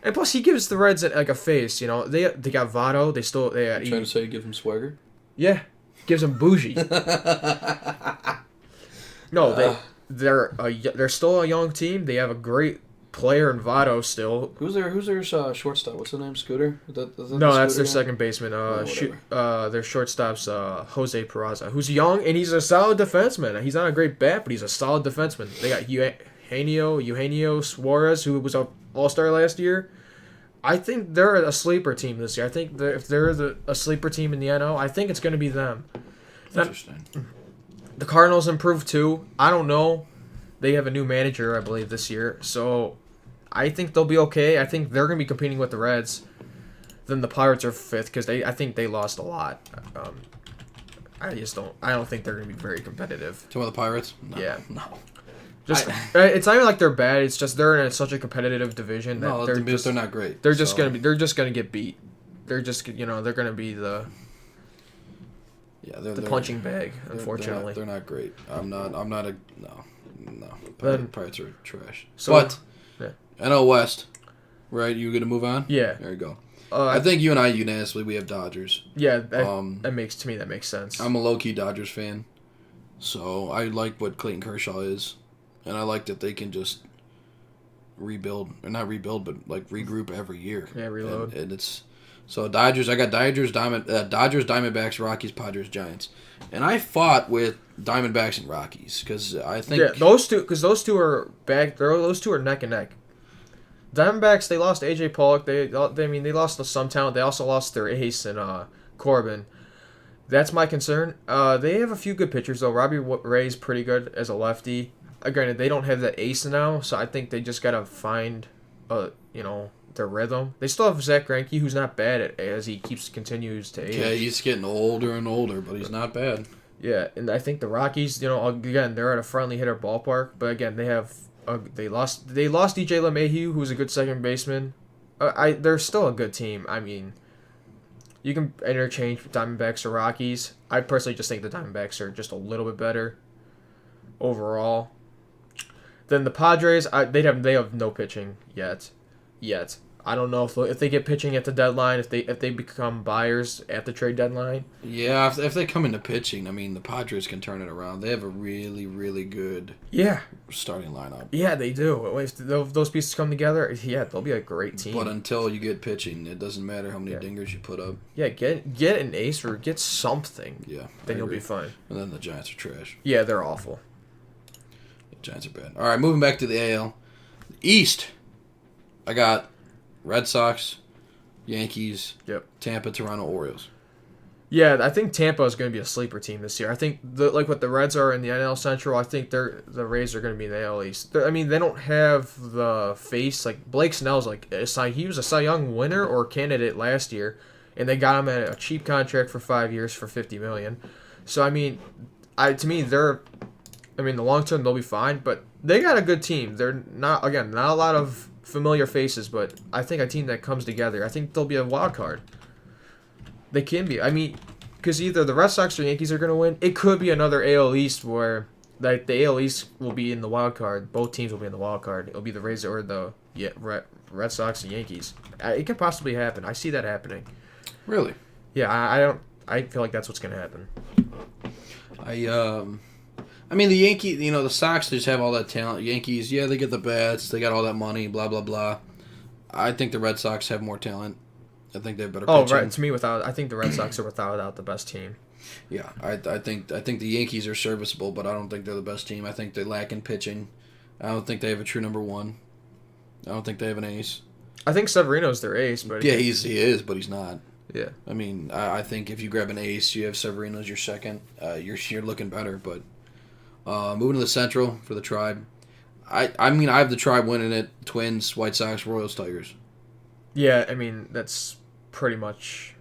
And plus, he gives the Reds like a face. They got Votto. Trying to say he gives him swagger. Yeah, gives him bougie. No, they're still a young team. They have a great player in Votto still. Who's their shortstop? What's his name? Scooter? No, that's their second baseman. Their shortstop's Jose Peraza, who's young and he's a solid defenseman. He's not a great bat, but he's a solid defenseman. They got Eugenio Suarez, who was an all-star last year. I think they're a sleeper team this year. I think if they're a sleeper team in the NL, I think it's going to be them. Interesting. The Cardinals improved too. I don't know. They have a new manager, I believe, this year. So I think they'll be okay. I think they're going to be competing with the Reds. Then the Pirates are fifth because I think they lost a lot. I don't think they're going to be very competitive. Some of the Pirates? No, yeah. No. It's not even like they're bad. It's just they're in such a competitive division that they're not great. They're just gonna get beat. They're just they're gonna be the punching bag. Unfortunately, they're not great. I'm not a no. Pirates are trash. So, but yeah. NL West, right? You gonna move on? Yeah. There you go. I think you and I unanimously we have Dodgers. Yeah, that makes sense. I'm a low key Dodgers fan, so I like what Clayton Kershaw is. And I like that they can just rebuild, or not rebuild, but like regroup every year. Yeah, reload. And it's so Dodgers. I got Dodgers, Diamondbacks, Rockies, Padres, Giants, and I fought with Diamondbacks and Rockies because I think those two are back. Those two are neck and neck. Diamondbacks, they lost AJ Pollock. They lost some talent. They also lost their ace in Corbin. That's my concern. They have a few good pitchers though. Robbie Ray's pretty good as a lefty. Granted, they don't have that ace now, so I think they just gotta find, their rhythm. They still have Zach Greinke, who's not bad as he continues to age. Yeah, he's getting older and older, but he's not bad. Yeah, and I think the Rockies, again, they're at a friendly hitter ballpark, but again, they lost DJ LeMahieu, who's a good second baseman. They're still a good team. I mean, you can interchange Diamondbacks or Rockies. I personally just think the Diamondbacks are just a little bit better overall. Then the Padres, they have no pitching yet. I don't know if they get pitching at the deadline, if they become buyers at the trade deadline. Yeah, if they come into pitching, I mean, the Padres can turn it around. They have a really, really good starting lineup. Yeah, they do. If those pieces come together, they'll be a great team. But until you get pitching, it doesn't matter how many dingers you put up. Yeah, get an ace or get something. Yeah, then you'll be fine. And then the Giants are trash. Yeah, they're awful. Giants are bad. All right, moving back to the AL. East, I got Red Sox, Yankees, Tampa, Toronto, Orioles. Yeah, I think Tampa is going to be a sleeper team this year. I think like what the Reds are in the NL Central, I think the Rays are going to be in the AL East. I mean, they don't have the face like Blake Snell's he was a Cy Young winner or candidate last year, and they got him at a cheap contract for 5 years for $50 million. So I mean, the long term they'll be fine, but they got a good team. They're not a lot of familiar faces, but I think a team that comes together. I think they'll be a wild card. They can be. I mean, because either the Red Sox or Yankees are going to win. It could be another AL East where the AL East will be in the wild card. Both teams will be in the wild card. It'll be the Rays or the Red Sox and Yankees. It could possibly happen. I see that happening. Really? Yeah, I feel like that's what's going to happen. I mean, the Yankees, the Sox just have all that talent. Yankees, they get the bats. They got all that money, blah, blah, blah. I think the Red Sox have more talent. I think they have better pitching. Right. To me, I think the Red Sox are without the best team. Yeah, I think the Yankees are serviceable, but I don't think they're the best team. I think they lack in pitching. I don't think they have a true number one. I don't think they have an ace. I think Severino's their ace, but he is, but he's not. Yeah. I mean, I think if you grab an ace, you have Severino as your second. You're looking better, but moving to the Central for the Tribe. I mean, I have the Tribe winning it. Twins, White Sox, Royals, Tigers. Yeah, I mean, that's pretty much.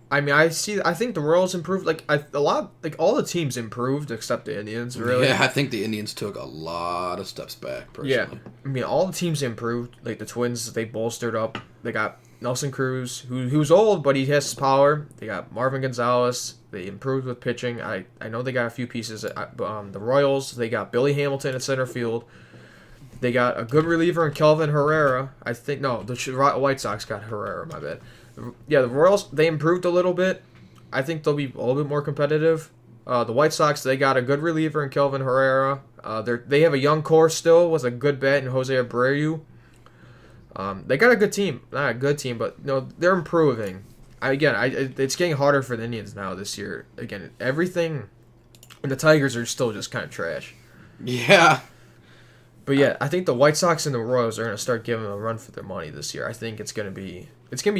I mean, I think the Royals improved. All the teams improved except the Indians. Really. Yeah, I think the Indians took a lot of steps back. Personally. Yeah, I mean, all the teams improved. Like the Twins, they bolstered up. They got Nelson Cruz, who's old, but he has power. They got Marvin Gonzalez. They improved with pitching. I know they got a few pieces. The Royals, they got Billy Hamilton at center field. They got a good reliever in Kelvin Herrera. The White Sox got Herrera, my bad. Yeah, the Royals, they improved a little bit. I think they'll be a little bit more competitive. The White Sox, they got a good reliever in Kelvin Herrera. They have a young core still with a good bat in Jose Abreu. They got a good team. Not a good team, but they're improving. It's getting harder for the Indians now this year. Again, everything. And the Tigers are still just kind of trash. Yeah. But yeah, I think the White Sox and the Royals are going to start giving them a run for their money this year. I think it's going to be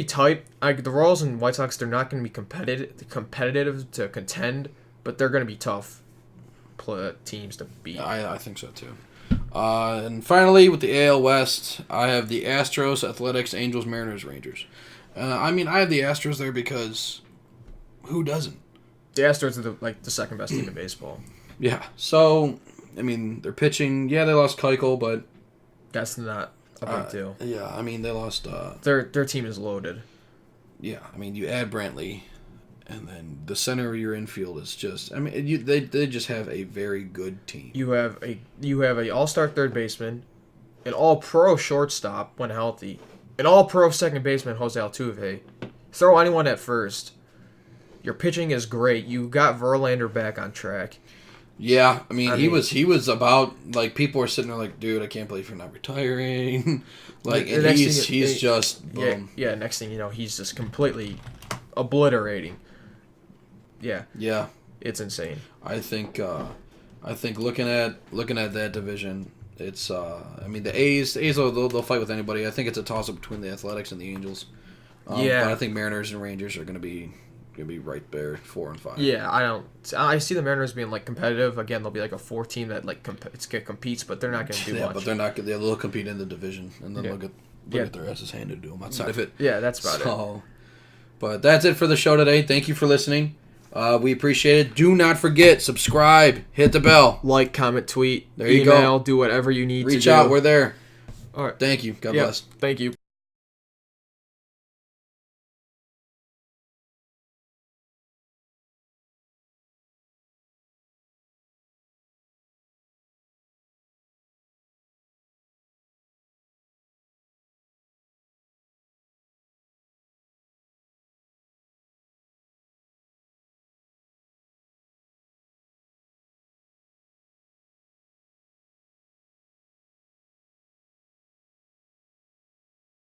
tight. The Royals and White Sox, they're not going to be competitive to contend, but they're going to be tough teams to beat. I think so too. And finally, with the AL West, I have the Astros, Athletics, Angels, Mariners, Rangers. I have the Astros there because who doesn't? The Astros are the second best team in baseball. Yeah. So, they're pitching. Yeah, they lost Keuchel, but that's not a big deal. Yeah, they lost. Their team is loaded. Yeah, you add Brantley, and then the center of your infield is just. They just have a very good team. You have a all-star third baseman, an all-pro shortstop when healthy, an all-pro second baseman Jose Altuve. Throw anyone at first. Your pitching is great. You got Verlander back on track. Yeah, he was about, people are sitting there like, dude, I can't believe you're not retiring. He's just boom. Yeah, next thing you know, he's just completely obliterating. Yeah. Yeah. It's insane. I think looking at that division, it's the A's they'll fight with anybody. I think it's a toss up between the Athletics and the Angels. But I think Mariners and Rangers are going to be right there, 4 and 5. Yeah, I see the Mariners being competitive. Again, they'll be a 4 team that competes, but they're not going to do much. But they're not. They'll compete in the division, and then they'll get their asses handed to them outside of it. Yeah, that's about it. But that's it for the show today. Thank you for listening. We appreciate it. Do not forget, subscribe, hit the bell, like, comment, tweet, there you go. Do whatever you need. Reach out. We're there. All right. Thank you. God bless. Thank you.